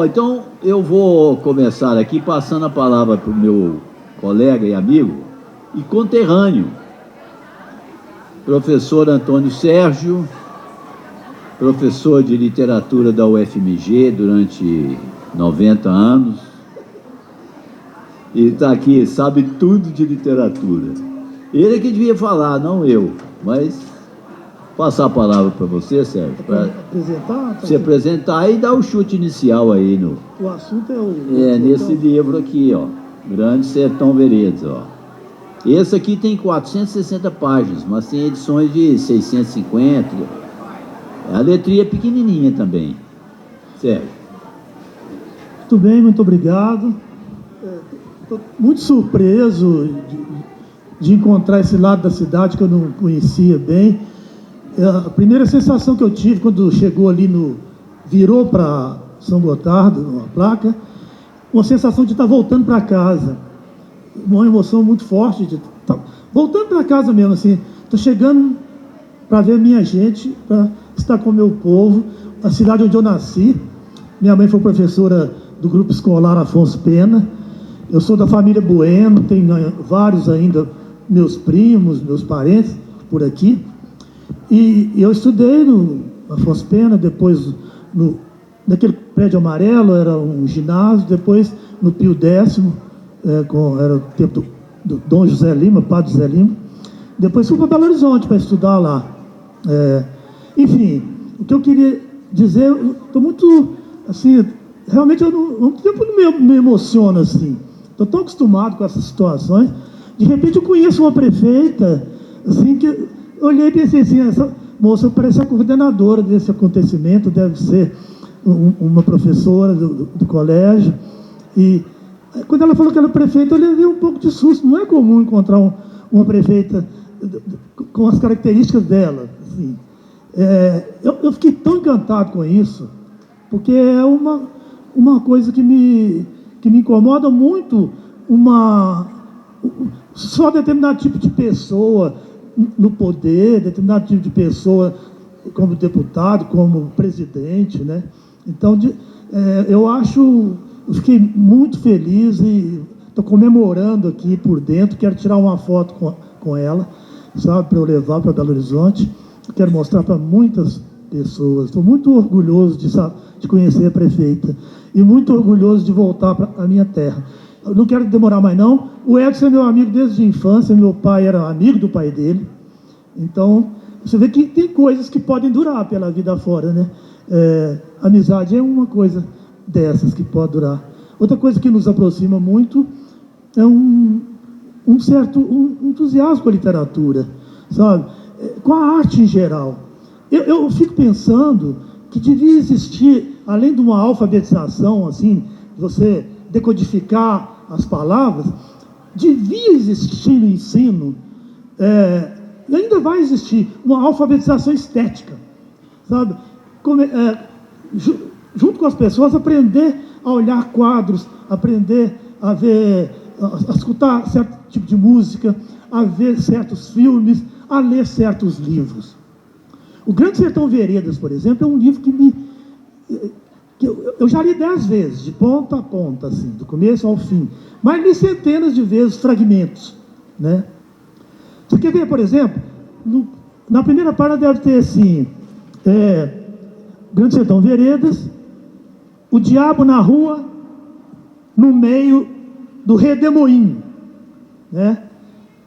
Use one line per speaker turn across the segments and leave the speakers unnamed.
Então eu vou começar aqui passando a palavra para o meu colega e amigo e conterrâneo, professor Antônio Sérgio, professor de literatura da UFMG durante 90 anos, e está aqui, sabe tudo de literatura. Ele é que devia falar, não eu, mas passar a palavra para você, Sérgio, para se apresentar e dar o chute inicial aí no...
O assunto é o...
nesse livro aqui, ó, Grande Sertão Veredas, ó. Esse aqui tem 460 páginas, mas tem edições de 650. A letrinha é pequenininha também. Sérgio.
Muito bem, muito obrigado. Estou muito surpreso de encontrar esse lado da cidade que eu não conhecia bem. A primeira sensação que eu tive quando chegou ali virou para São Gotardo, uma placa, uma sensação de estar voltando para casa. Uma emoção muito forte de estar voltando para casa mesmo, assim. Estou chegando para ver minha gente, para estar com o meu povo, a cidade onde eu nasci. Minha mãe foi professora do grupo escolar Afonso Pena. Eu sou da família Bueno, tenho vários ainda, meus primos, meus parentes por aqui. E eu estudei no Afonso Pena, depois naquele prédio amarelo, era um ginásio, depois no Pio X, era o tempo do Dom José Lima, Padre José Lima. Depois fui para Belo Horizonte para estudar lá. Enfim, o que eu queria dizer, eu estou muito, assim, realmente eu não me emociono assim. Estou tão acostumado com essas situações. De repente eu conheço uma prefeita, assim, que eu olhei e pensei assim, essa moça parece a coordenadora desse acontecimento, deve ser uma professora do colégio. E quando ela falou que era prefeita, eu levei um pouco de susto. Não é comum encontrar uma prefeita com as características dela. Assim. Eu fiquei tão encantado com isso, porque é uma coisa que me incomoda muito, só determinado tipo de pessoa no poder, determinado tipo de pessoa como deputado, como presidente, né? Então, eu fiquei muito feliz e estou comemorando aqui por dentro, quero tirar uma foto com ela, sabe, para eu levar para Belo Horizonte, quero mostrar para muitas pessoas. Estou muito orgulhoso de conhecer a prefeita e muito orgulhoso de voltar para a minha terra. Eu não quero demorar mais não. O Edson é meu amigo desde a infância, meu pai era amigo do pai dele. Então, você vê que tem coisas que podem durar pela vida fora, né? Amizade é uma coisa dessas que pode durar. Outra coisa que nos aproxima muito é um certo entusiasmo com a literatura, sabe? Com a arte em geral. Eu fico pensando que devia existir, além de uma alfabetização, assim, você decodificar as palavras, devia existir no ensino, e ainda vai existir, uma alfabetização estética, sabe? Junto com as pessoas, aprender a olhar quadros, aprender a ver, a escutar certo tipo de música, a ver certos filmes, a ler certos livros. O Grande Sertão Veredas, por exemplo, é um livro que eu já li 10 vezes, de ponta a ponta, assim, do começo ao fim, mas li centenas de vezes fragmentos, né? Você quer ver, por exemplo, na primeira página deve ter assim, Grande Sertão Veredas, o diabo na rua, no meio do redemoinho, né?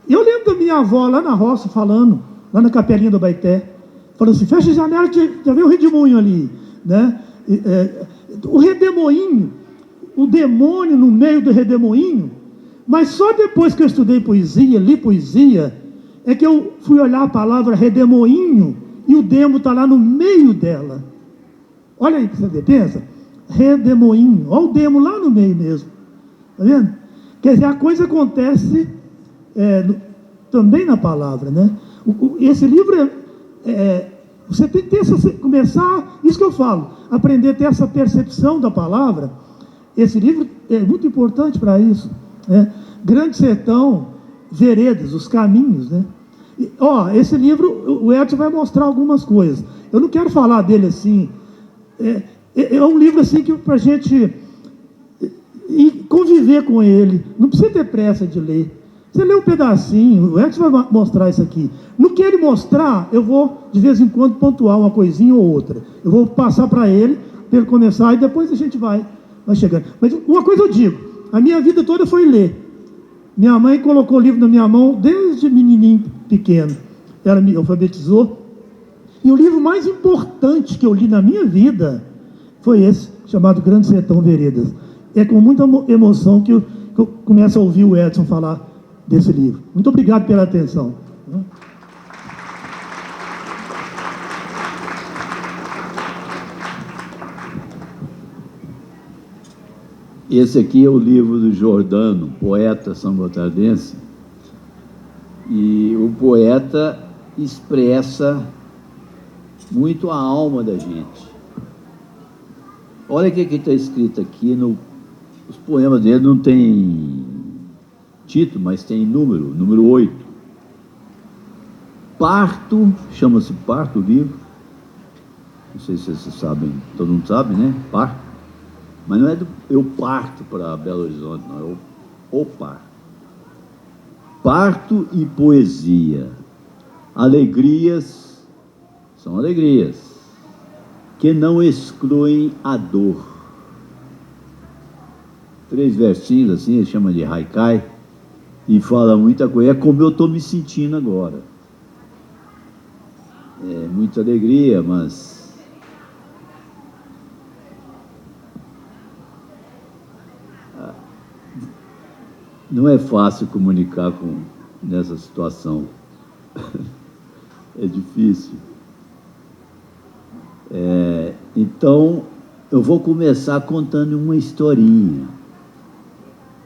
Eu lembro da minha avó lá na roça falando, lá na capelinha do Baeté, falando assim, fecha a janela que já vem o redemoinho ali, né? O redemoinho, o demônio no meio do redemoinho, mas só depois que eu estudei poesia, li poesia, é que eu fui olhar a palavra redemoinho e o demo está lá no meio dela. Olha aí, você pensa, redemoinho, olha o demo lá no meio mesmo, tá vendo? Quer dizer, a coisa acontece também na palavra, né? Esse livro você tem que começar, isso que eu falo, aprender a ter essa percepção da palavra. Esse livro é muito importante para isso, né? Grande Sertão Veredas, os caminhos, né? Esse livro, o Edson vai mostrar algumas coisas. Eu não quero falar dele assim. é um livro assim que para a gente conviver com ele. Não precisa ter pressa de ler. Você lê um pedacinho, o Edson vai mostrar isso aqui. No que ele mostrar, eu vou, de vez em quando, pontuar uma coisinha ou outra. Eu vou passar para ele começar, e depois a gente vai chegando. Mas uma coisa eu digo, a minha vida toda foi ler. Minha mãe colocou o livro na minha mão desde menininho pequeno. Ela me alfabetizou. E o livro mais importante que eu li na minha vida foi esse, chamado Grande Sertão Veredas. É com muita emoção que eu começo a ouvir o Edson falar desse livro. Muito obrigado pela atenção.
Esse aqui é o livro do Jordano, poeta são-gotardense, e o poeta expressa muito a alma da gente. Olha o que está escrito aqui, os poemas dele não tem título, mas tem número 8. Parto, chama-se Parto o livro, não sei se vocês sabem, todo mundo sabe, né? Parto. Mas não é eu parto para Belo Horizonte, não, é o parto. Parto e poesia. Alegrias, são alegrias, que não excluem a dor. 3 versinhos assim, ele chama de haikai, e fala muita coisa. É como eu estou me sentindo agora. É muita alegria, mas não é fácil comunicar nessa situação. É difícil. Então, eu vou começar contando uma historinha.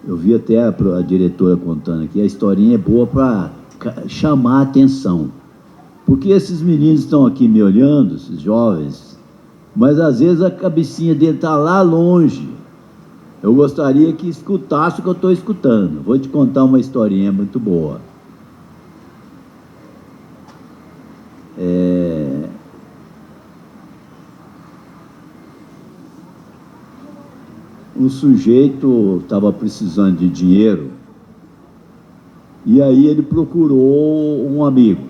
Eu vi até a diretora contando aqui. A historinha é boa para chamar a atenção. Porque esses meninos estão aqui me olhando, esses jovens, mas às vezes a cabecinha dele está lá longe. Eu gostaria que escutasse o que eu estou escutando. Vou te contar uma historinha muito boa. Um sujeito estava precisando de dinheiro e aí ele procurou um amigo.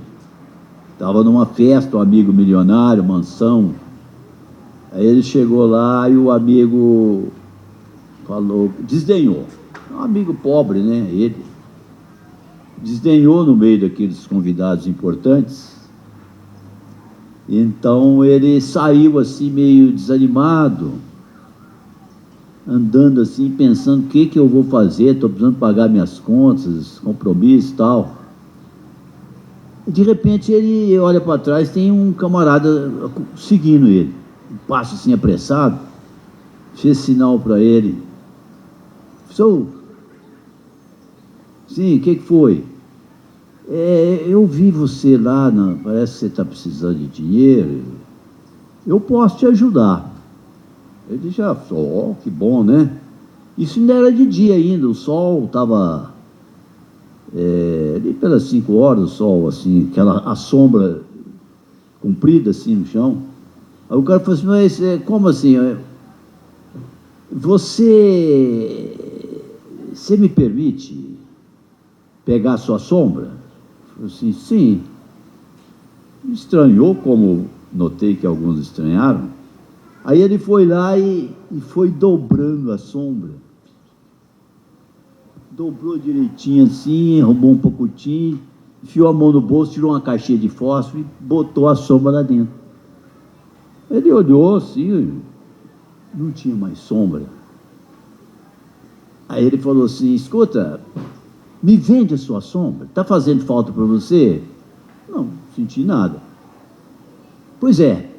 Estava numa festa, um amigo milionário, mansão. Aí ele chegou lá e o amigo falou, desdenhou. Um amigo pobre, né? Ele desdenhou no meio daqueles convidados importantes. Então ele saiu assim meio desanimado, andando assim, pensando o que eu vou fazer, estou precisando pagar minhas contas, compromissos e tal. E de repente ele olha para trás, tem um camarada seguindo ele, um passo assim apressado, fez sinal para ele. Sou. Sim, o que foi? Eu vi você lá, parece que você está precisando de dinheiro, eu posso te ajudar. Ele disse, que bom, né? Isso ainda era de dia ainda, o sol estava ali pelas 5 horas, o sol, assim, a sombra comprida assim no chão. Aí o cara falou assim, mas como assim? Você me permite pegar a sua sombra? Eu falei assim, sim. Estranhou, como notei que alguns estranharam. Aí ele foi lá e foi dobrando a sombra. Dobrou direitinho assim, arrumou um pacotinho, enfiou a mão no bolso, tirou uma caixinha de fósforo e botou a sombra lá dentro. Ele olhou assim, não tinha mais sombra. Aí ele falou assim, escuta, me vende a sua sombra, está fazendo falta para você? Não senti nada. Pois é.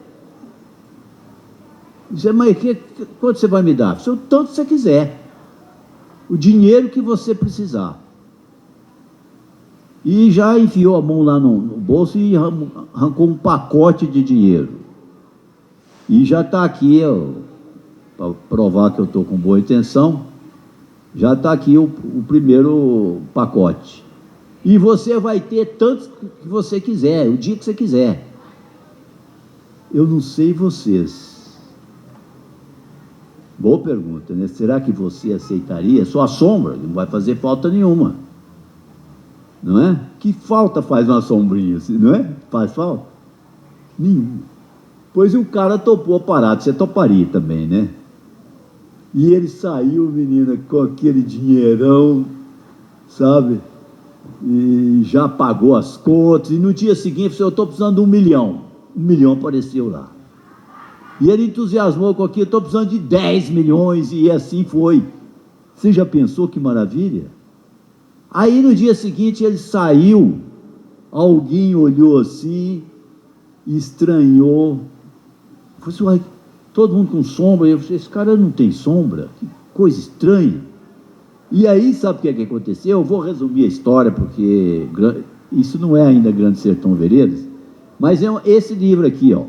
Disse, mas quanto você vai me dar? O tanto você quiser. O dinheiro que você precisar. E já enfiou a mão lá no bolso e arrancou um pacote de dinheiro. E já está aqui, para provar que eu estou com boa intenção, já está aqui o primeiro pacote. E você vai ter tanto que você quiser, o dia que você quiser. Eu não sei vocês, Boa pergunta, né? Será que você aceitaria? Só a sombra, não vai fazer falta nenhuma. Não é? Que falta faz uma sombrinha, não é? Faz falta? Nenhuma. Pois o cara topou a parada, você toparia também, né? E ele saiu, menina, com aquele dinheirão, sabe? E já pagou as contas. E no dia seguinte, falou, eu estou precisando de 1 milhão. 1 milhão apareceu lá. E ele entusiasmou com aquilo, estou precisando de 10 milhões, e assim foi. Você já pensou que maravilha? Aí no dia seguinte ele saiu, alguém olhou assim, estranhou, falou assim, todo mundo com sombra. Eu falei, esse cara não tem sombra, que coisa estranha. E aí, sabe o que aconteceu? Eu vou resumir a história, porque isso não é ainda Grande Sertão Veredas, mas é esse livro aqui, ó,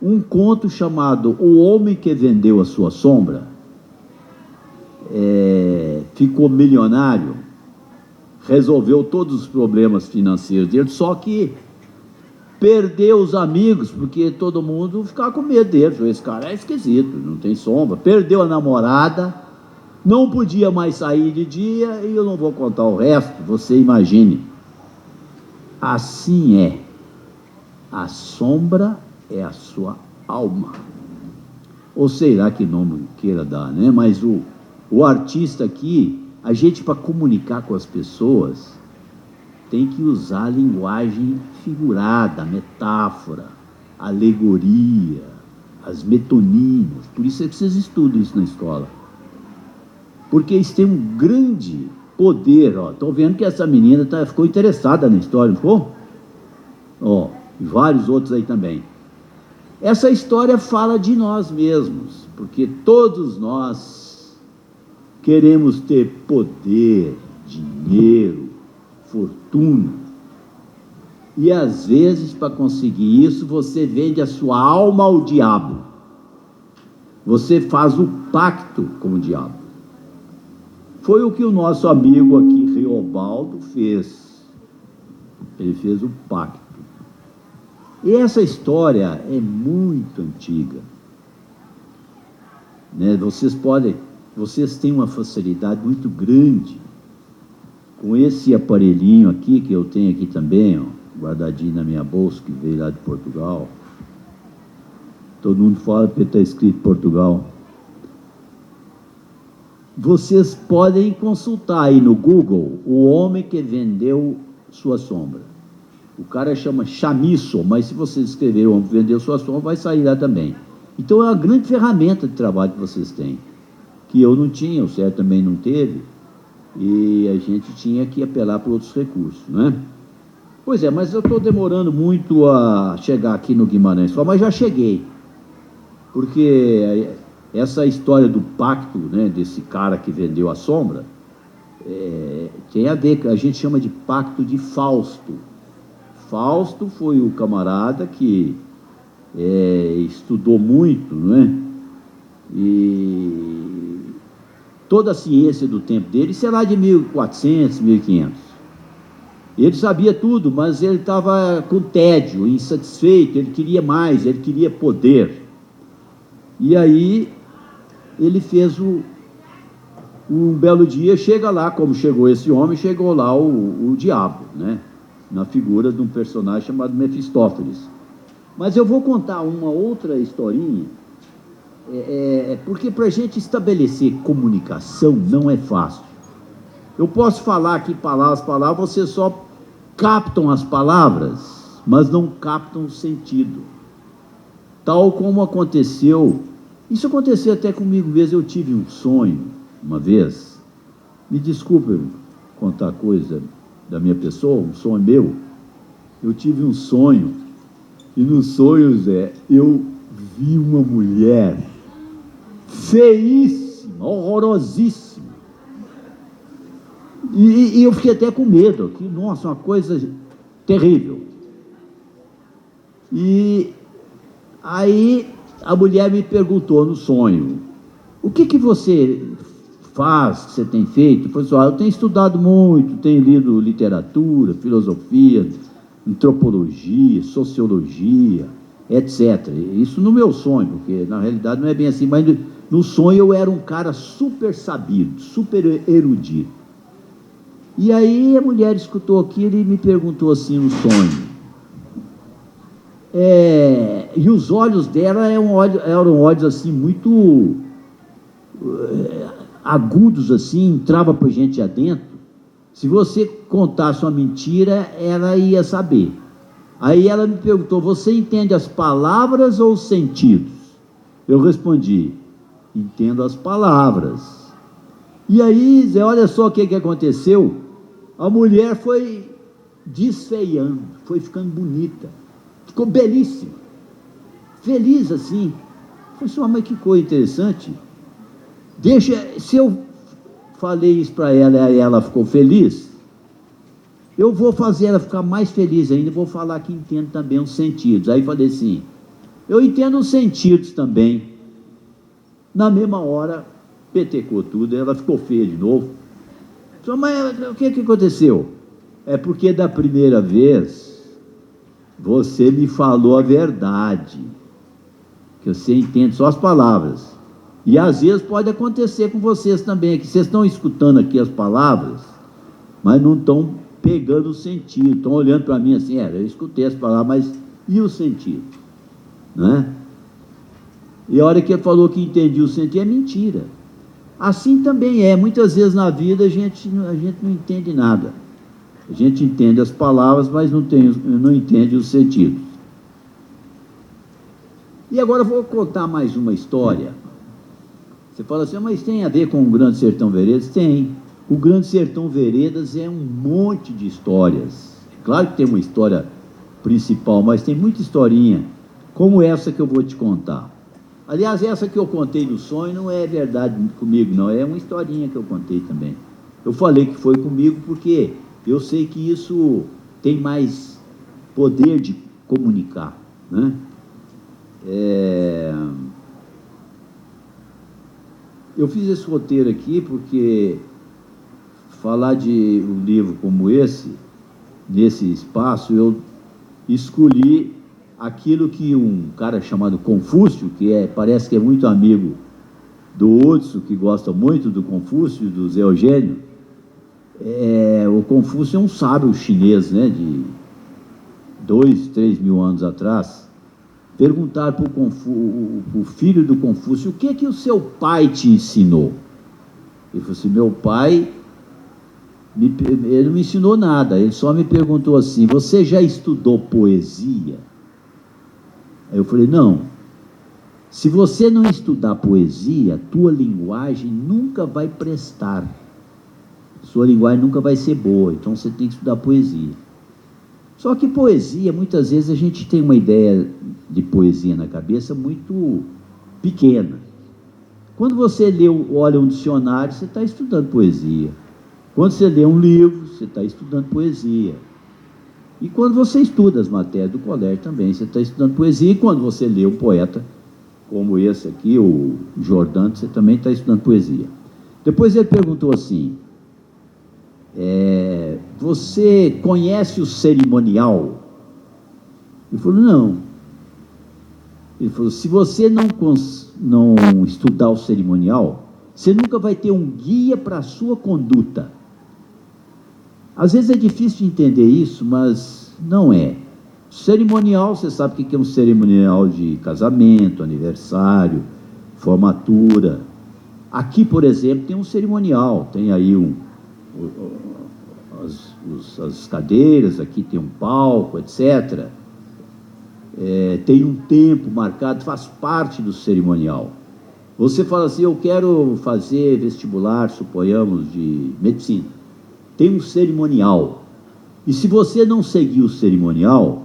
um conto chamado O Homem que Vendeu a Sua Sombra, ficou milionário, resolveu todos os problemas financeiros dele, só que perdeu os amigos, porque todo mundo ficava com medo dele. Esse cara é esquisito, não tem sombra. Perdeu a namorada, não podia mais sair de dia, e eu não vou contar o resto, você imagine. Assim é, a sombra é a sua alma. Ou sei lá que nome queira dar, né? Mas o artista aqui, a gente, para comunicar com as pessoas, tem que usar a linguagem figurada, metáfora, alegoria, as metonímias. Por isso é que vocês estudam isso na escola. Porque isso tem um grande poder. Estou vendo que essa menina ficou interessada na história, não ficou? E vários outros aí também. Essa história fala de nós mesmos, porque todos nós queremos ter poder, dinheiro, fortuna. E às vezes, para conseguir isso, você vende a sua alma ao diabo. Você faz o pacto com o diabo. Foi o que o nosso amigo aqui, Riobaldo, fez. Ele fez o pacto. E essa história é muito antiga, né? Vocês têm uma facilidade muito grande com esse aparelhinho aqui, que eu tenho aqui também, guardadinho na minha bolsa, que veio lá de Portugal. Todo mundo fala porque está escrito Portugal. Vocês podem consultar aí no Google o homem que vendeu sua sombra. O cara chama Chamisso, mas se vocês escreverem o homem que vendeu sua sombra, vai sair lá também. Então é uma grande ferramenta de trabalho que vocês têm, que eu não tinha, o Sérgio também não teve, e a gente tinha que apelar para outros recursos, né? Pois é, mas eu estou demorando muito a chegar aqui no Guimarães, mas já cheguei, porque essa história do pacto, né, desse cara que vendeu a sombra, tem a ver, a gente chama de pacto de Fausto. Fausto foi o camarada que estudou muito, não é? E toda a ciência do tempo dele, sei lá, de 1400, 1500. Ele sabia tudo, mas ele estava com tédio, insatisfeito, ele queria mais, ele queria poder. E aí ele fez um belo dia, chega lá, como chegou esse homem, chegou lá o diabo, né? Na figura de um personagem chamado Mefistófeles. Mas eu vou contar uma outra historinha, porque para a gente estabelecer comunicação não é fácil. Eu posso falar aqui palavras, vocês só captam as palavras, mas não captam o sentido. Tal como aconteceu, isso aconteceu até comigo mesmo. Eu tive um sonho, uma vez, me desculpe contar coisa da minha pessoa, um sonho meu. Eu tive um sonho, e no sonho, Zé, eu vi uma mulher feíssima, horrorosíssima, e eu fiquei até com medo, que, nossa, uma coisa terrível. E aí a mulher me perguntou no sonho, o que você faz, que você tem feito? Pessoal, eu tenho estudado muito, tenho lido literatura, filosofia, antropologia, sociologia, etc. Isso no meu sonho, porque na realidade não é bem assim, mas No sonho eu era um cara super sabido, super erudito. E aí a mulher escutou aquilo e me perguntou assim no sonho. E os olhos dela eram olhos assim muito agudos, assim, entrava para gente adentro. Se você contasse uma mentira, ela ia saber. Aí ela me perguntou: você entende as palavras ou os sentidos? Eu respondi: entendo as palavras. E aí, Zé, olha só o que aconteceu. A mulher foi desfeiando, foi ficando bonita, ficou belíssima, feliz assim. Eu falei assim: mas que coisa interessante. Se eu falei isso para ela e ela ficou feliz, eu vou fazer ela ficar mais feliz ainda, vou falar que entendo também os sentidos. Aí falei assim: eu entendo os sentidos também. Na mesma hora, petecou tudo, ela ficou feia de novo. Mas o que aconteceu? É porque da primeira vez, você me falou a verdade, que você entende só as palavras. E às vezes pode acontecer com vocês também, que vocês estão escutando aqui as palavras, mas não estão pegando o sentido, estão olhando para mim assim: eu escutei as palavras, mas e o sentido? Né? E a hora que ele falou que entendi o sentido, é mentira. Assim também muitas vezes na vida a gente não entende nada. A gente entende as palavras, mas não entende os sentidos. E agora eu vou contar mais uma história. Você fala assim: mas tem a ver com o Grande Sertão Veredas? Tem. O Grande Sertão Veredas é um monte de histórias. Claro que tem uma história principal, mas tem muita historinha, como essa que eu vou te contar. Aliás, essa que eu contei no sonho não é verdade comigo, não. É uma historinha que eu contei também. Eu falei que foi comigo porque eu sei que isso tem mais poder de comunicar, né? Eu fiz esse roteiro aqui porque falar de um livro como esse, nesse espaço, eu escolhi aquilo que um cara chamado Confúcio, que parece que é muito amigo do Hudson, que gosta muito do Confúcio, do Zé Eugênio. O Confúcio é um sábio chinês, né, de 2-3 mil anos atrás. Perguntaram para o filho do Confúcio: o que o seu pai te ensinou? Ele falou assim: meu pai, ele não me ensinou nada, ele só me perguntou assim: você já estudou poesia? Aí eu falei: não. Se você não estudar poesia, tua linguagem nunca vai prestar. Sua linguagem nunca vai ser boa, então você tem que estudar poesia. Só que poesia, muitas vezes a gente tem uma ideia de poesia na cabeça muito pequena. Quando você olha um dicionário, você está estudando poesia. Quando você lê um livro, você está estudando poesia. E quando você estuda as matérias do colégio também, você está estudando poesia. E quando você lê um poeta como esse aqui, o Jordano, você também está estudando poesia. Depois ele perguntou assim: você conhece o cerimonial? Ele falou: não. Ele falou: se você não estudar o cerimonial, você nunca vai ter um guia para a sua conduta. Às vezes é difícil de entender isso, mas não é. Cerimonial, você sabe o que é um cerimonial de casamento, aniversário, formatura. Aqui, por exemplo, tem um cerimonial, tem aí as cadeiras, aqui tem um palco, etc. Tem um tempo marcado, faz parte do cerimonial. Você fala assim: eu quero fazer vestibular, suponhamos, de medicina. Tem um cerimonial. E se você não seguir o cerimonial,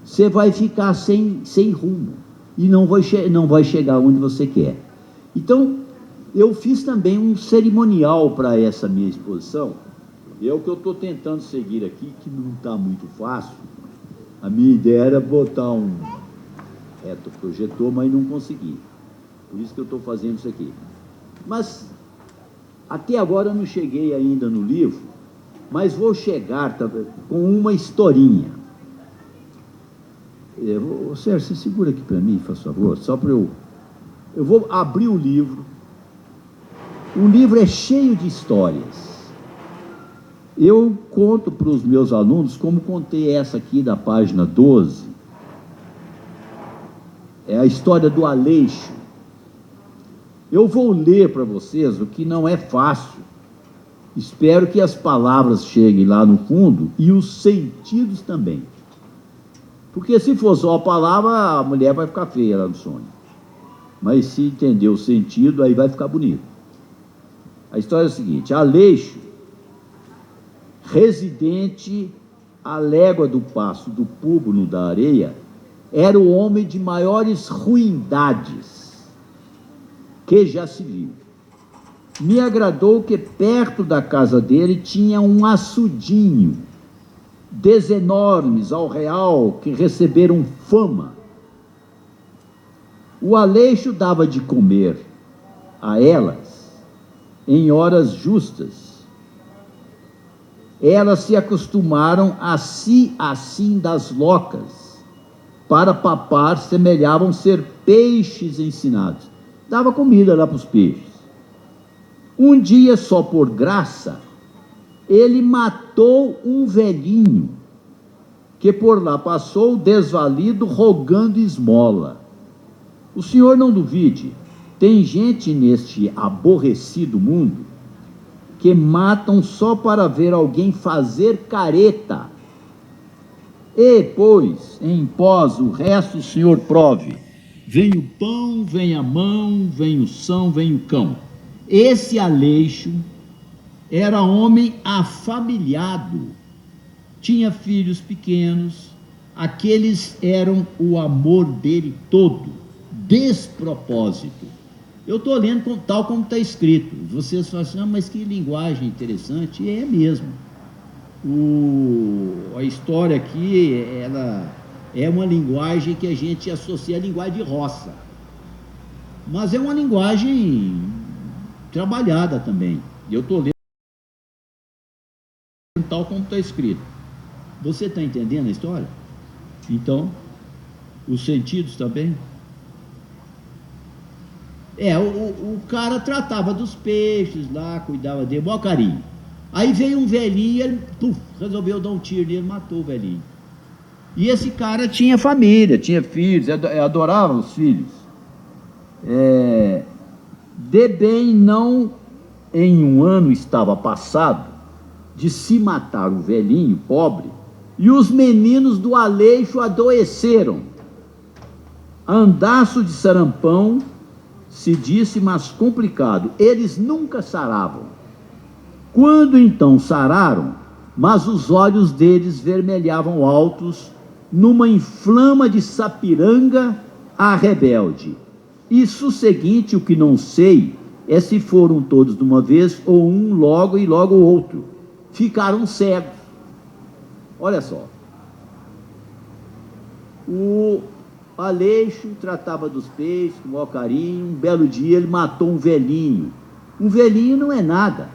você vai ficar sem rumo e não vai chegar onde você quer. Então, eu fiz também um cerimonial para essa minha exposição, e é o que eu estou tentando seguir aqui, que não está muito fácil. A minha ideia era botar um retroprojetor, mas não consegui. Por isso que eu estou fazendo isso aqui. Mas, até agora eu não cheguei ainda no livro, mas vou chegar com uma historinha. Sérgio, você segura aqui para mim, faz favor, só para eu Eu vou abrir o livro. O livro é cheio de histórias. Eu conto para os meus alunos, como contei essa aqui da página 12, é a história do Aleixo. Eu vou ler para vocês o que não é fácil. Espero que as palavras cheguem lá no fundo e os sentidos também. Porque se for só a palavra, a mulher vai ficar feia lá no sonho. Mas se entender o sentido, aí vai ficar bonito. A história é a seguinte: Aleixo, residente à légua do passo do Púbulo da Areia, era o homem de maiores ruindades que já se viu. Me agradou que perto da casa dele tinha um açudinho, enormes ao real, que receberam fama. O Aleixo dava de comer a elas em horas justas. Elas se acostumaram assim das locas, para papar semelhavam ser peixes ensinados. Dava comida lá para os peixes. Um dia, só por graça, ele matou um velhinho, que por lá passou desvalido, rogando esmola. O senhor não duvide, tem gente neste aborrecido mundo que matam só para ver alguém fazer careta. E, pois, em pós o resto o senhor prove. Vem o pão, vem a mão, vem o são, vem o cão. Esse Aleixo era homem afamiliado, tinha filhos pequenos, aqueles eram o amor dele todo, despropósito. Eu estou lendo tal como está escrito. Vocês falam assim, mas que linguagem interessante. E é mesmo. A história aqui, ela é uma linguagem que a gente associa à linguagem de roça. Mas é uma linguagem trabalhada também. E eu estou lendo tal como está escrito. Você está entendendo a história? Então, os sentidos também? O cara tratava dos peixes lá, cuidava dele, bom carinho. Aí veio um velhinho e ele resolveu dar um tiro nele, matou o velhinho. E esse cara tinha família, tinha filhos, adorava os filhos. De bem não em um ano estava passado de se matar o velhinho pobre, e os meninos do Aleixo adoeceram. Andaço de sarampão, se disse, mas complicado, eles nunca saravam. Quando então sararam, mas os olhos deles vermelhavam altos, numa inflama de sapiranga a rebelde. Isso seguinte, o que não sei, é se foram todos de uma vez, ou um logo e logo o outro. Ficaram cegos. Olha só. O Aleixo tratava dos peixes com o maior carinho. Um belo dia ele matou um velhinho. Um velhinho não é nada.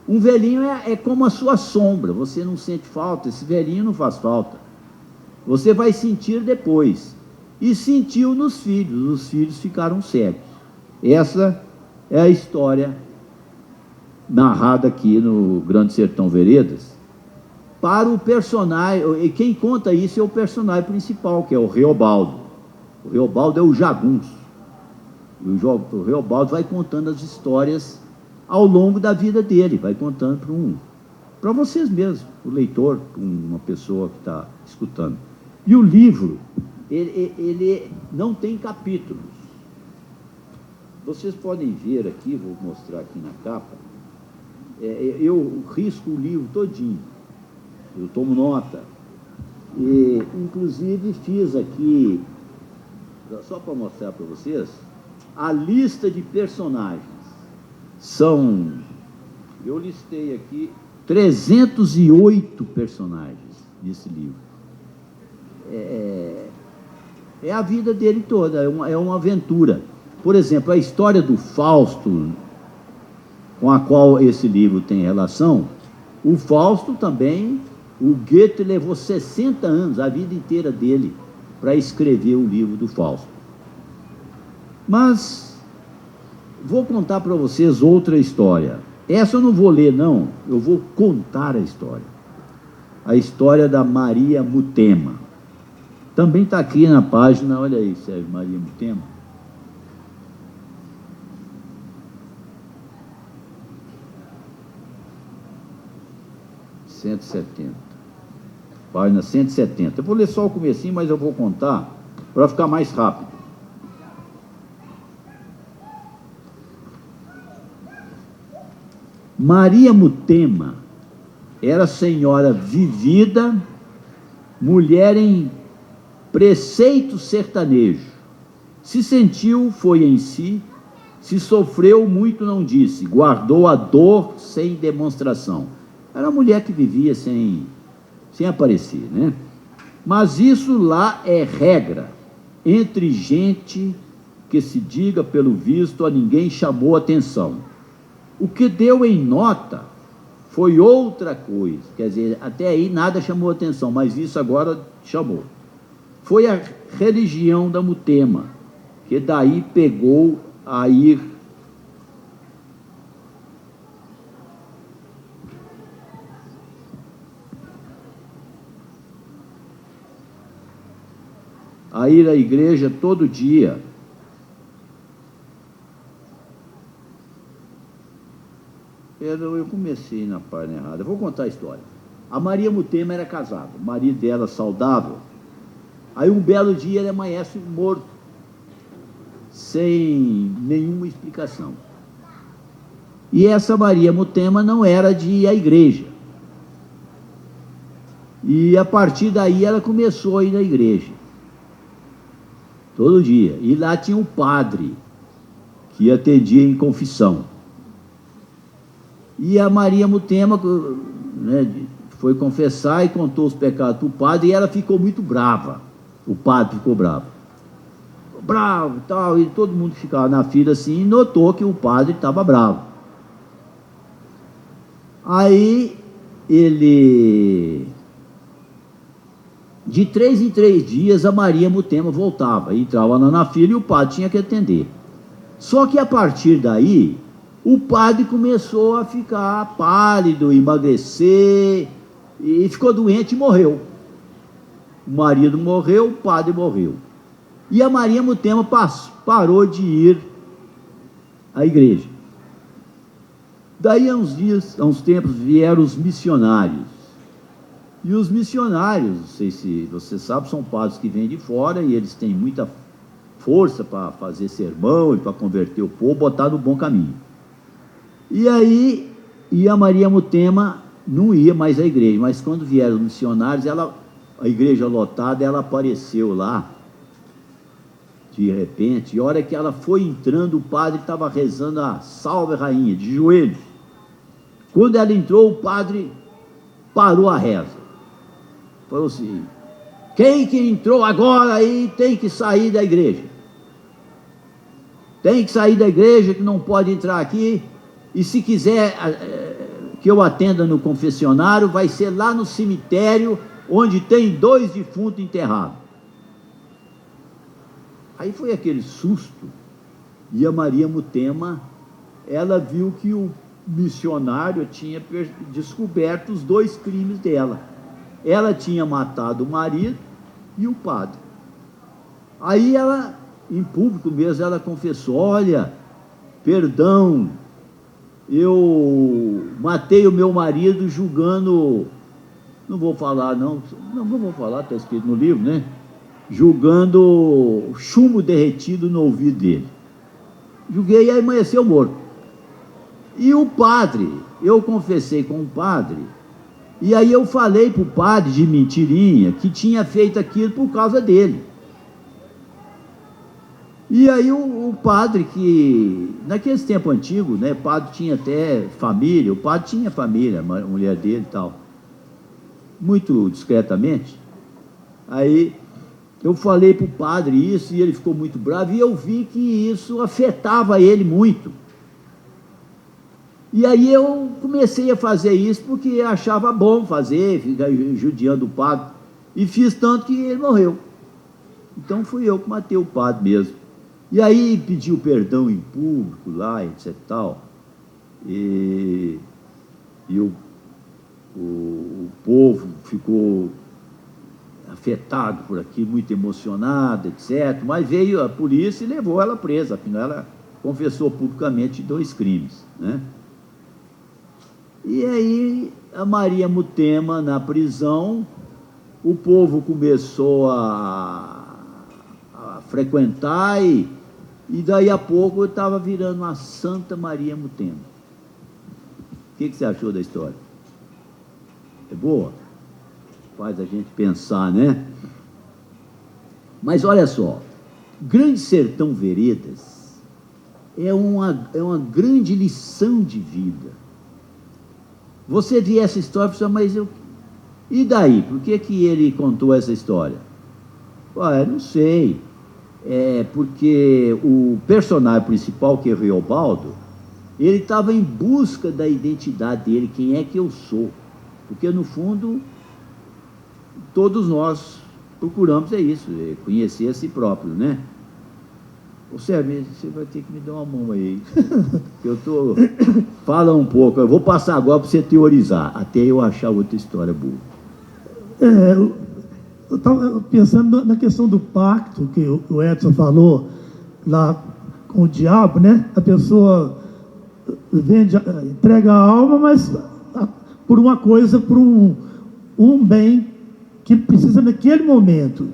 Um velhinho é como a sua sombra. Você não sente falta, esse velhinho não faz falta. Você vai sentir depois. E sentiu nos filhos. Os filhos ficaram cegos. Essa é a história narrada aqui no Grande Sertão Veredas, para o personagem, e quem conta isso é o personagem principal, que é o Reobaldo. O Reobaldo é o jagunço. E o Reobaldo vai contando as histórias ao longo da vida dele, vai contando para vocês mesmos, o leitor, uma pessoa que está escutando. E o livro, ele não tem capítulos. Vocês podem ver aqui, vou mostrar aqui na capa, eu risco o livro todinho, eu tomo nota, e inclusive fiz aqui, só para mostrar para vocês, a lista de personagens. Eu listei aqui 308 personagens nesse livro. É a vida dele toda, é uma aventura. Por exemplo, a história do Fausto, com a qual esse livro tem relação, o Fausto também, o Goethe levou 60 anos, a vida inteira dele, para escrever o livro do Fausto. Mas vou contar para vocês outra história. Essa eu não vou ler, não. Eu vou contar a história. A história da Maria Mutema. Também está aqui na página, olha aí, Sérgio, Maria Mutema. Página 170. Eu vou ler só o comecinho, mas eu vou contar para ficar mais rápido. Maria Mutema era senhora vivida, mulher em preceito sertanejo. Se sentiu, foi em si, se sofreu, muito não disse, guardou a dor sem demonstração. Era uma mulher que vivia sem aparecer, né? Mas isso lá é regra. Entre gente que se diga, pelo visto, a ninguém chamou atenção. O que deu em nota foi outra coisa. Quer dizer, até aí nada chamou atenção, mas isso agora chamou. Foi a religião da Mutema, que daí pegou a ir à igreja todo dia. Eu comecei na página errada. Vou contar a história. A Maria Mutema era casada, o marido dela saudável. Aí um belo dia ele amanhece morto, sem nenhuma explicação. E essa Maria Mutema não era de ir à igreja. E a partir daí ela começou a ir à igreja. Todo dia. E lá tinha um padre que atendia em confissão. E a Maria Mutema, né, foi confessar e contou os pecados para o padre, e ela ficou muito brava. O padre ficou bravo. Bravo e tal, e todo mundo ficava na fila assim, e notou que o padre estava bravo. Aí ele... De 3 em 3 dias, a Maria Mutema voltava, entrava lá na fila e o padre tinha que atender. Só que a partir daí, o padre começou a ficar pálido, emagrecer, e ficou doente e morreu. O marido morreu, o padre morreu. E a Maria Mutema parou de ir à igreja. Daí, há uns tempos, vieram os missionários. E os missionários, não sei se você sabe, são padres que vêm de fora e eles têm muita força para fazer sermão e para converter o povo, botar no bom caminho. E aí, a Maria Mutema não ia mais à igreja, mas quando vieram os missionários, a igreja lotada, ela apareceu lá, de repente, e a hora que ela foi entrando, o padre estava rezando a Salve Rainha, de joelhos. Quando ela entrou, o padre parou a reza. Falou assim: quem que entrou agora aí tem que sair da igreja. Tem que sair da igreja, que não pode entrar aqui. E se quiser que eu atenda no confessionário, vai ser lá no cemitério, onde tem 2 defuntos enterrados. Aí foi aquele susto, e a Maria Mutema, ela viu que o missionário tinha descoberto os 2 crimes dela. Ela tinha matado o marido e o padre. Aí ela, em público mesmo, ela confessou: olha, perdão, eu matei o meu marido julgando, não vou falar, não vou falar, está escrito no livro, né? Julgando chumbo derretido no ouvido dele. Julguei e amanheceu morto. E o padre, eu confessei com o padre, e aí eu falei para o padre de mentirinha que tinha feito aquilo por causa dele. E aí o padre, que naqueles tempos antigos, né, o padre tinha até família, o padre tinha família, a mulher dele e tal, muito discretamente. Aí eu falei para o padre isso, e ele ficou muito bravo, e eu vi que isso afetava ele muito. E aí eu comecei a fazer isso porque achava bom fazer, ficar judiando o padre, e fiz tanto que ele morreu. Então fui eu que matei o padre mesmo. E aí pediu perdão em público lá, etc e tal. E o povo ficou afetado por aquilo, muito emocionado, etc. Mas veio a polícia e levou ela presa, afinal ela confessou publicamente 2 crimes, né? E aí a Maria Mutema na prisão, o povo começou a frequentar e daí a pouco eu estava virando uma Santa Maria Mutema. O que você achou da história? É boa? Faz a gente pensar, né? Mas olha só, Grande Sertão Veredas é uma grande lição de vida. Você vê essa história e fala, mas e daí? Por que ele contou essa história? Ué, não sei. É porque o personagem principal, que é o Reobaldo, ele estava em busca da identidade dele, quem é que eu sou. Porque, no fundo, todos nós procuramos isso, conhecer a si próprio, né? Ô Sérgio, você vai ter que me dar uma mão aí. Fala um pouco, eu vou passar agora para você teorizar, até eu achar outra história boa.
Eu estava pensando na questão do pacto, que o Edson falou, lá com o diabo, né? A pessoa entrega a alma, mas por uma coisa, por um bem que precisa naquele momento.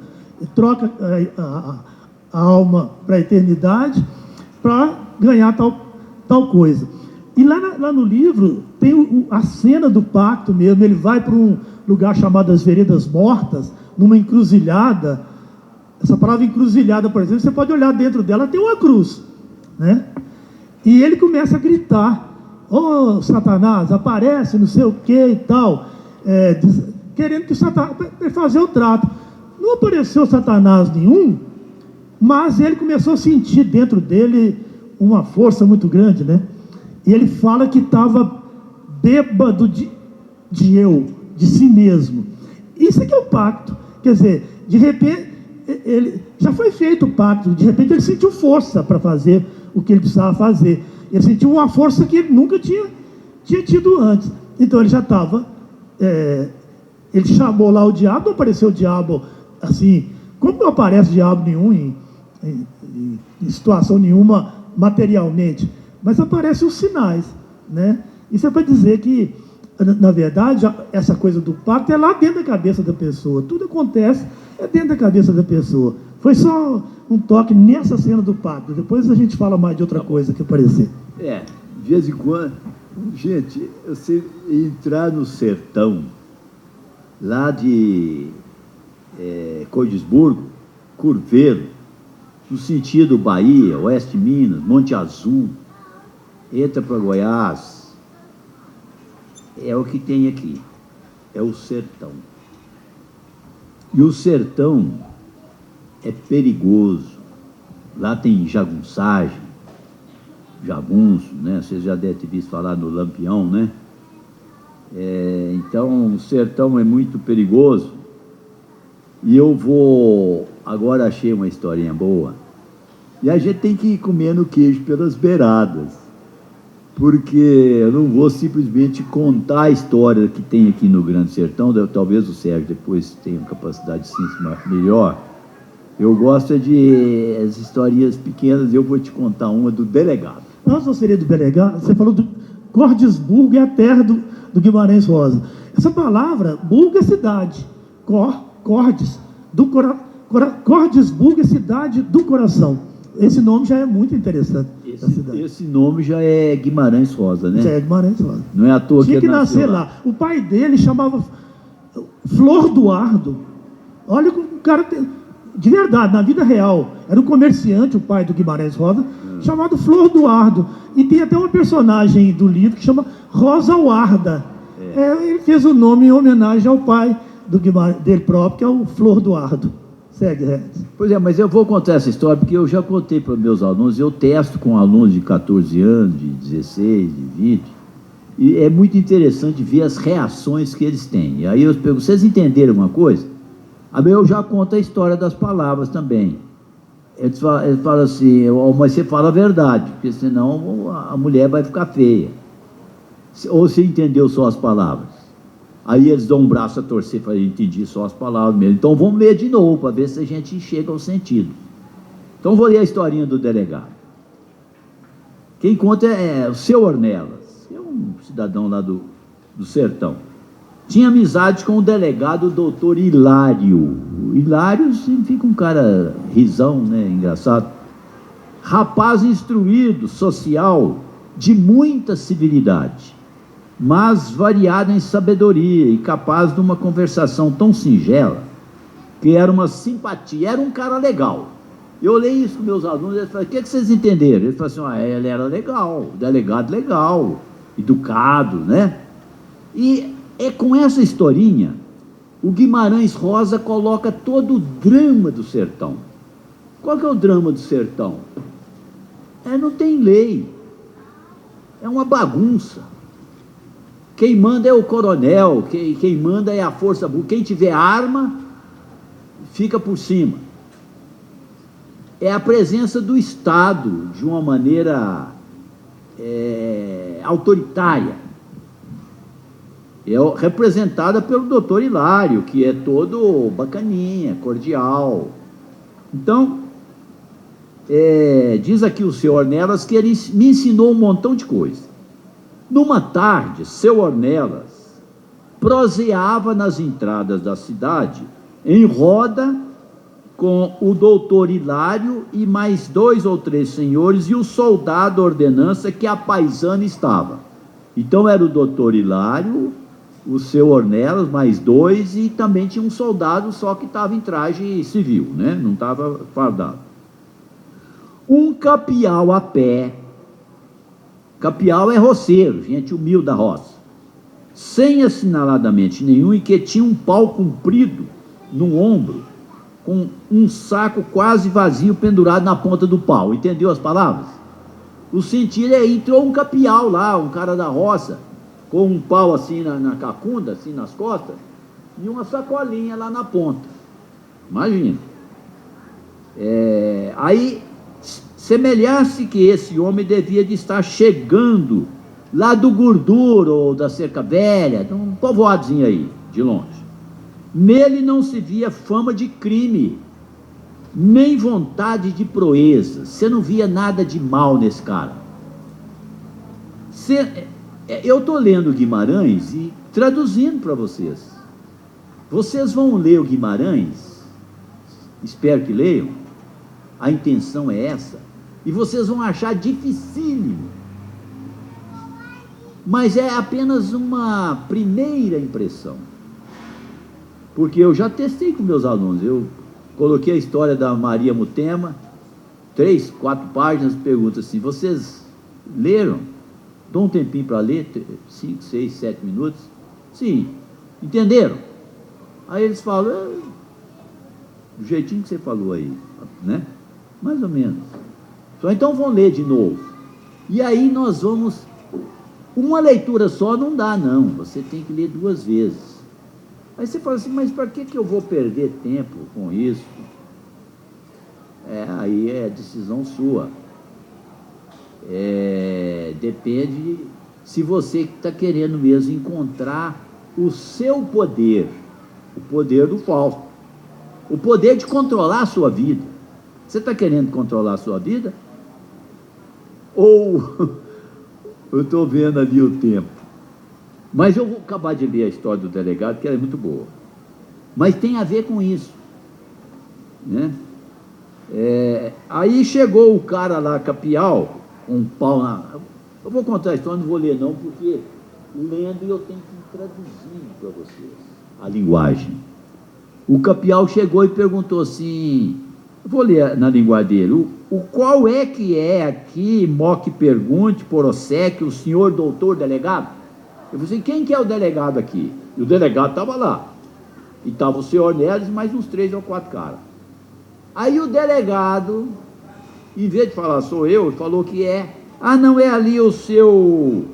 Troca a alma para a eternidade para ganhar tal coisa. E lá no livro tem a cena do pacto mesmo. Ele vai para um lugar chamado as Veredas Mortas, numa encruzilhada. Essa palavra encruzilhada, por exemplo, você pode olhar dentro dela, tem uma cruz, né? E ele começa a gritar: ô Satanás, aparece, não sei o que e tal, querendo que Satanás fazer o trato. Não apareceu Satanás nenhum, mas ele começou a sentir dentro dele uma força muito grande, né? E ele fala que estava bêbado de si mesmo. Isso aqui é o pacto. Quer dizer, de repente, ele já foi feito o pacto, de repente ele sentiu força para fazer o que ele precisava fazer. Ele sentiu uma força que ele nunca tinha tido antes. Então ele já estava... ele chamou lá o diabo, não apareceu o diabo assim, como não aparece diabo nenhum em situação nenhuma materialmente, mas aparecem os sinais, né? Isso é para dizer que, na verdade, essa coisa do pacto é lá dentro da cabeça da pessoa. Tudo acontece dentro da cabeça da pessoa. Foi só um toque nessa cena do pacto. Depois a gente fala mais de outra coisa que aparecer.
De vez em quando, gente, você entrar no sertão, lá de Cordisburgo, Curvelo, no sentido Bahia, Oeste Minas, Monte Azul, entra para Goiás, é o que tem aqui, é o sertão. E o sertão é perigoso, lá tem jagunçagem, jagunço, né? Vocês já devem ter visto falar no Lampião, né? Então, o sertão é muito perigoso. E eu agora achei uma historinha boa, e a gente tem que ir comendo queijo pelas beiradas, porque eu não vou simplesmente contar a história que tem aqui no Grande Sertão. Talvez o Sérgio depois tenha capacidade de se ensinar melhor. Eu gosto de as historinhas pequenas. Eu vou te contar uma do delegado.
Nossa, seria do delegado? Você falou do Cordisburgo, é a terra do Guimarães Rosa. Essa palavra, Burgo é cidade, Cordisburgo é cidade do coração. Esse nome já é muito interessante.
Esse nome já é Guimarães Rosa, né?
Já é Guimarães Rosa.
Não é à toa
Tinha
que
que nascer lá. O pai dele chamava Flor Duardo. Olha como o cara... De verdade, na vida real, era um comerciante, o pai do Guimarães Rosa, chamado Flor Duardo. E tem até uma personagem do livro que chama Rosa Warda. Ele fez o nome em homenagem ao pai dele próprio, que é o Flor Duardo. Segue, Regis.
Pois é, mas eu vou contar essa história porque eu já contei para meus alunos. Eu testo com alunos de 14 anos, de 16, de 20, e é muito interessante ver as reações que eles têm. E aí eu pergunto: vocês entenderam alguma coisa? Aí eu já conto a história das palavras também. Eles falam assim, mas você fala a verdade, porque senão a mulher vai ficar feia. Ou você entendeu só as palavras? Aí eles dão um braço a torcer, falam, entendi só as palavras mesmo. Então vamos ler de novo, para ver se a gente chega ao sentido. Então vou ler a historinha do delegado. Quem conta é o seu Ornelas, que é um cidadão lá do sertão. Tinha amizade com o delegado doutor Hilário. Hilário significa um cara risão, né? Engraçado. Rapaz instruído, social, de muita civilidade, mas variado em sabedoria e capaz de uma conversação tão singela que era uma simpatia. Era um cara legal. Eu olhei isso com meus alunos, eles falaram, o que vocês entenderam? Eles falaram assim, ele era legal, delegado legal, educado, né? E é com essa historinha, o Guimarães Rosa coloca todo o drama do sertão. Qual que é o drama do sertão? Não tem lei, é uma bagunça. Quem manda é o coronel, quem manda é a força, quem tiver arma, fica por cima. É a presença do Estado de uma maneira autoritária. Representada pelo doutor Hilário, que é todo bacaninha, cordial. Então, diz aqui o seu Ornelas que ele me ensinou um montão de coisa. Numa tarde, seu Ornelas proseava nas entradas da cidade, em roda com o doutor Hilário e mais 2 ou 3 senhores e o soldado ordenança que a paisana estava. Então era o doutor Hilário, o seu Ornelas, mais 2, e também tinha um soldado só que estava em traje civil, né? Não estava fardado. Um capial a pé, capial é roceiro, gente humilde da roça, sem assinaladamente nenhum, e que tinha um pau comprido no ombro, com um saco quase vazio pendurado na ponta do pau. Entendeu as palavras? O sentido entrou um capial lá, um cara da roça, com um pau assim na cacunda, assim nas costas, e uma sacolinha lá na ponta. Imagina. Aí, semelhar-se que esse homem devia de estar chegando lá do Gordura, ou da Cerca Velha, de um povoadozinho aí, de longe. Nele não se via fama de crime, nem vontade de proeza. Você não via nada de mal nesse cara. Eu estou lendo Guimarães e traduzindo para vocês. Vocês vão ler o Guimarães, espero que leiam, a intenção é essa, e vocês vão achar dificílimo, mas é apenas uma primeira impressão. Porque eu já testei com meus alunos, eu coloquei a história da Maria Mutema, 3, 4 páginas, pergunta assim, vocês leram? Dou um tempinho para ler, 5, 6, 7 minutos. Sim, entenderam? Aí eles falam, do jeitinho que você falou aí, né? Mais ou menos. Então vão ler de novo. E aí nós vamos... Uma leitura só não dá, não. Você tem que ler 2 vezes. Aí você fala assim, mas para que eu vou perder tempo com isso? Aí é decisão sua. Depende se você está querendo mesmo encontrar o seu poder, o poder do Fausto, o poder de controlar a sua vida. Você está querendo controlar a sua vida? Ou eu estou vendo ali o tempo? Mas eu vou acabar de ler a história do delegado, que ela é muito boa. Mas tem a ver com isso, né? Aí chegou o cara lá, capial, com um pau na... Eu vou contar a história, não vou ler não, porque lendo eu tenho que ir traduzindo para vocês a linguagem. O capial chegou e perguntou assim, eu vou ler na linguagem dele, qual é que é aqui, moque pergunte, por osséquio, o senhor doutor delegado? Eu falei assim, quem que é o delegado aqui? E o delegado estava lá. E estava o senhor Neres, mais uns 3 ou 4 caras. Aí o delegado, em vez de falar, sou eu, falou que é. Não, é ali o seu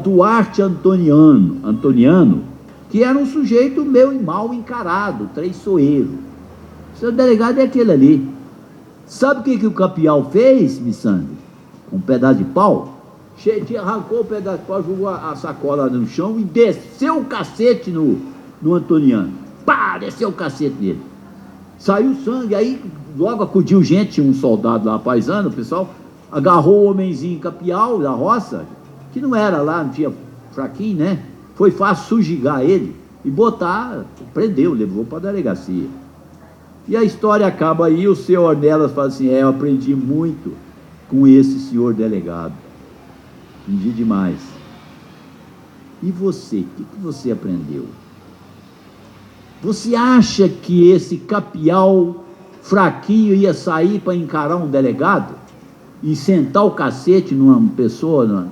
Duarte Antoniano, que era um sujeito meio mal encarado, traiçoeiro. O seu delegado é aquele ali. Sabe o que o Capial fez, Missandei? Com um pedaço de pau? Arrancou o pedaço de pau, jogou a sacola no chão e desceu o cacete no Antoniano. Pá, desceu o cacete nele. Saiu sangue, aí logo acudiu gente, tinha um soldado lá, paisano, o pessoal agarrou o homenzinho Capial da roça, que não era lá, não tinha fraquinho, né? Foi fácil sujigar ele e botar, prendeu, levou para a delegacia. E a história acaba aí, o senhor Ornelas fala assim, eu aprendi muito com esse senhor delegado. Aprendi demais. E você, o que você aprendeu? Você acha que esse Capial fraquinho ia sair para encarar um delegado e sentar o cacete numa pessoa?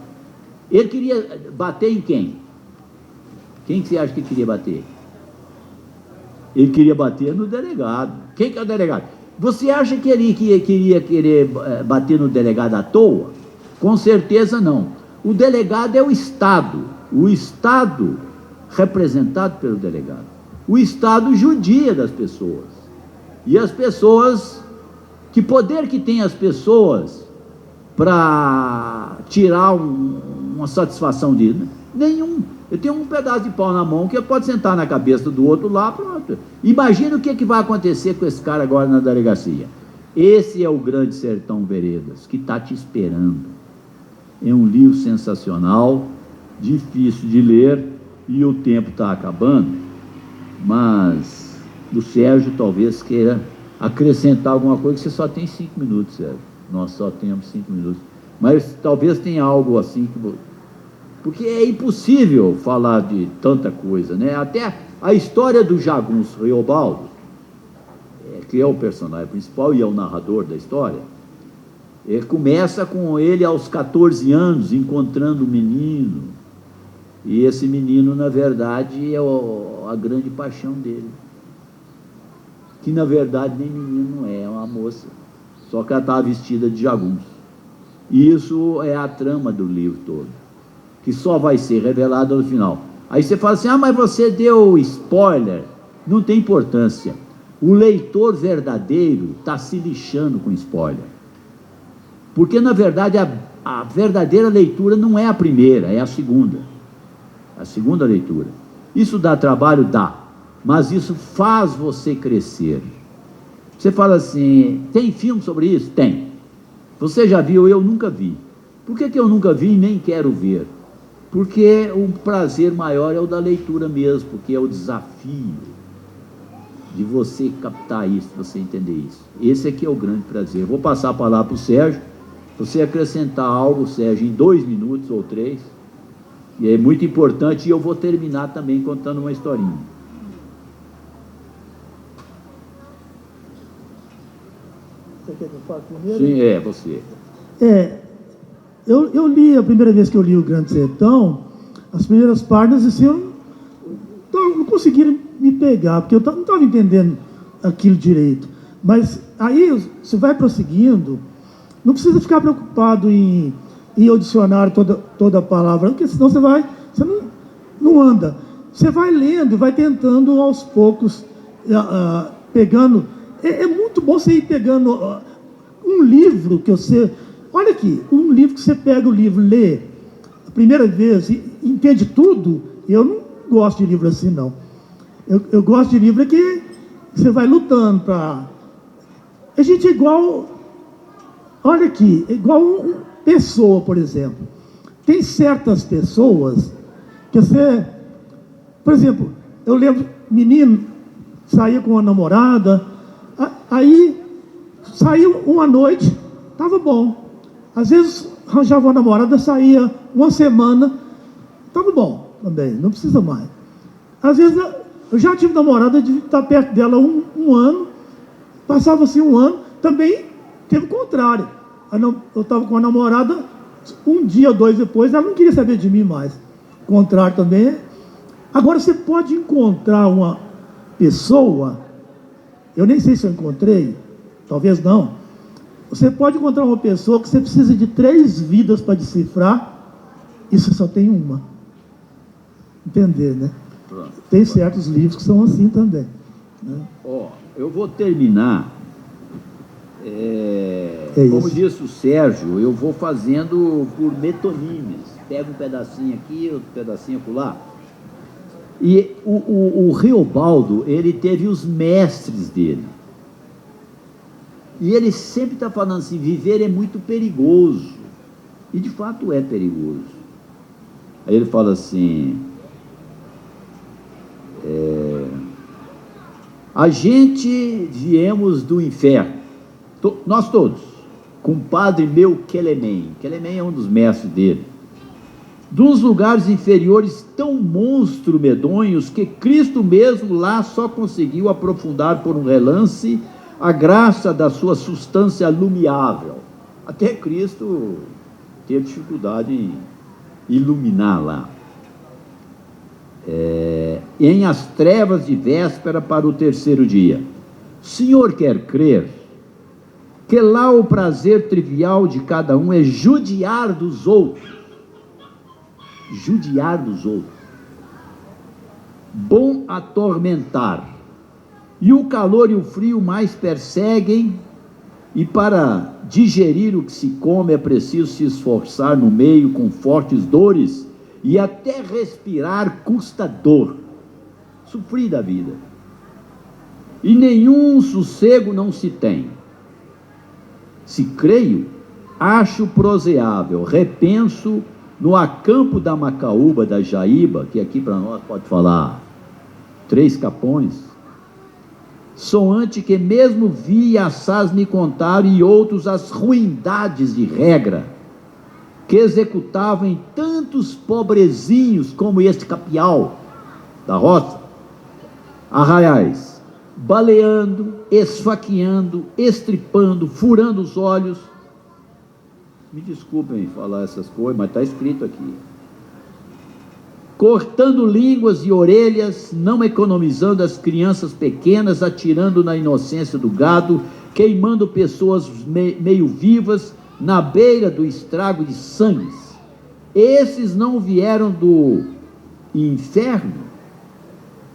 Ele queria bater em quem? Quem que você acha que queria bater? Ele queria bater no delegado. Quem que é o delegado? Você acha que ele queria querer bater no delegado à toa? Com certeza não. O delegado é o Estado representado pelo delegado. O Estado judia das pessoas. E as pessoas, que poder que tem as pessoas para tirar uma satisfação dele? Nenhum. Eu tenho um pedaço de pau na mão que pode sentar na cabeça do outro lá, pronto. Imagina o que vai acontecer com esse cara agora na delegacia. Esse é o Grande Sertão Veredas, que está te esperando. É um livro sensacional, difícil de ler, e o tempo está acabando, mas o Sérgio talvez queira acrescentar alguma coisa, que você só tem 5 minutos, Sérgio. Nós só temos 5 minutos. Mas talvez tenha algo assim que... Porque é impossível falar de tanta coisa, né? Até a história do Jagunço Riobaldo, que é o personagem principal e é o narrador da história, começa com ele aos 14 anos, encontrando um menino, e esse menino, na verdade, é a grande paixão dele. Que, na verdade, nem menino não é uma moça, só que ela está vestida de jagunço. E isso é a trama do livro todo, que só vai ser revelado no final. Aí você fala assim, mas você deu spoiler. Não tem importância. O leitor verdadeiro está se lixando com spoiler. Porque, na verdade, a verdadeira leitura não é a primeira, é a segunda. A segunda leitura. Isso dá trabalho? Dá. Mas isso faz você crescer. Você fala assim, tem filme sobre isso? Tem. Você já viu? Eu nunca vi. Por que eu nunca vi e nem quero ver? Porque o prazer maior é o da leitura mesmo, porque é o desafio de você captar isso, de você entender isso. Esse aqui é o grande prazer. Eu vou passar a palavra para o Sérgio, você acrescentar algo, Sérgio, em 2 minutos ou 3, e é muito importante, e eu vou terminar também contando uma historinha.
Você quer que eu fale primeiro?
Sim, você.
Eu li, a primeira vez que eu li o Grande Sertão, as primeiras páginas, assim, eu não conseguiram me pegar, porque eu não estava entendendo aquilo direito. Mas aí você vai prosseguindo, não precisa ficar preocupado em o dicionário toda a palavra, porque senão você não anda. Você vai lendo e vai tentando aos poucos, pegando. É muito bom você ir pegando um livro que você... Olha aqui, um livro que você pega o livro, lê a primeira vez e entende tudo. Eu não gosto de livro assim, não. Eu gosto de livro que você vai lutando para... A gente é igual... Olha aqui, é igual uma pessoa, por exemplo. Tem certas pessoas que você... Por exemplo, eu lembro, menino saía com uma namorada, aí saiu uma noite, estava bom. Às vezes arranjava uma namorada, saía uma semana, estava bom também, não precisa mais. Às vezes eu já tive namorada de estar perto dela um ano, passava assim um ano, também teve o contrário. Eu estava com uma namorada, um dia, 2 depois, ela não queria saber de mim mais. O contrário também. Agora você pode encontrar uma pessoa, eu nem sei se eu encontrei, talvez não. Você pode encontrar uma pessoa que você precisa de 3 vidas para decifrar, e você só tem uma. Entender, né? Pronto. Tem certos livros que são assim também, né?
Eu vou terminar Como disse o Sérgio, eu vou fazendo por metonímias. Pego um pedacinho aqui, outro pedacinho acolá. E o Riobaldo, ele teve os mestres dele. E ele sempre está falando assim, viver é muito perigoso. E de fato é perigoso. Aí ele fala assim, a gente viemos do inferno, nós todos, com o padre meu Quelemen é um dos mestres dele, dos lugares inferiores tão monstro medonhos que Cristo mesmo lá só conseguiu aprofundar por um relance a graça da sua substância lumiável. Até Cristo teve dificuldade em iluminar lá. Em as trevas de véspera para o terceiro dia. O senhor quer crer que lá o prazer trivial de cada um é judiar dos outros. Judiar dos outros. Bom atormentar. E o calor e o frio mais perseguem, e para digerir o que se come é preciso se esforçar no meio com fortes dores, e até respirar custa dor. Sofri da vida. E nenhum sossego não se tem. Se creio, acho proseável, repenso no acampo da Macaúba, da Jaíba, que aqui para nós pode falar 3 capões, soante que mesmo vi assaz me contaram e outros as ruindades de regra, que executavam em tantos pobrezinhos como este capial da roça, arraiais, baleando, esfaqueando, estripando, furando os olhos. Me desculpem falar essas coisas, mas está escrito aqui. Cortando línguas e orelhas, não economizando as crianças pequenas, atirando na inocência do gado, queimando pessoas meio vivas, na beira do estrago de sangues. Esses não vieram do inferno?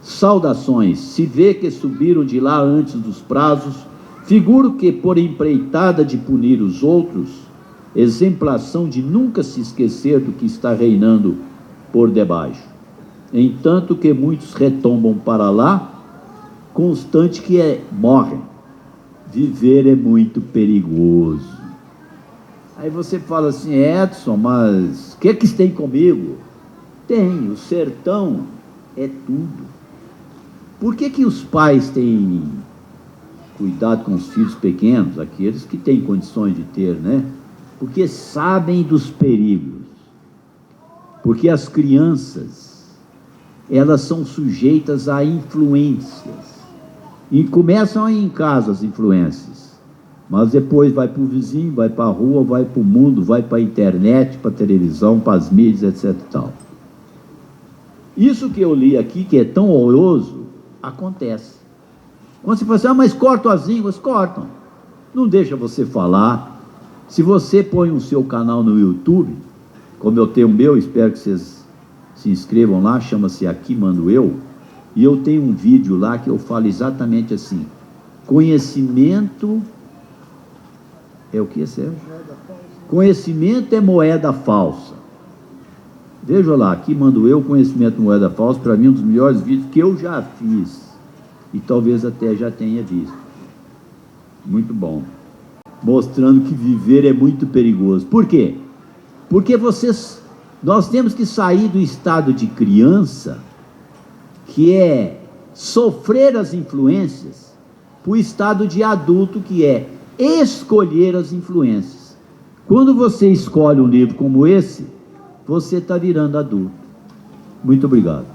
Saudações, se vê que subiram de lá antes dos prazos, figuro que por empreitada de punir os outros, exemplação de nunca se esquecer do que está reinando por debaixo. Entanto que muitos retombam para lá, constante que morrem. Viver é muito perigoso. Aí você fala assim, Edson, mas o que tem comigo? Tem, o sertão é tudo. Por que os pais têm cuidado com os filhos pequenos, aqueles que têm condições de ter, né? Porque sabem dos perigos. Porque as crianças, elas são sujeitas a influências. E começam aí em casa as influências. Mas depois vai para o vizinho, vai para a rua, vai para o mundo, vai para a internet, para a televisão, para as mídias, etc. e tal. Isso que eu li aqui, que é tão horroroso, acontece. Quando você fala assim, mas cortam as línguas, cortam. Não deixa você falar. Se você põe o seu canal no YouTube, como eu tenho o meu, espero que vocês se inscrevam lá, chama-se Aqui Mando Eu, e eu tenho um vídeo lá que eu falo exatamente assim, conhecimento é o que, Sérgio? Conhecimento é moeda falsa. Veja lá, Aqui Mando Eu, conhecimento é moeda falsa, para mim um dos melhores vídeos que eu já fiz, e talvez até já tenha visto. Muito bom. Mostrando que viver é muito perigoso. Por quê? Porque nós temos que sair do estado de criança, que é sofrer as influências, para o estado de adulto, que é escolher as influências. Quando você escolhe um livro como esse, você está virando adulto. Muito obrigado.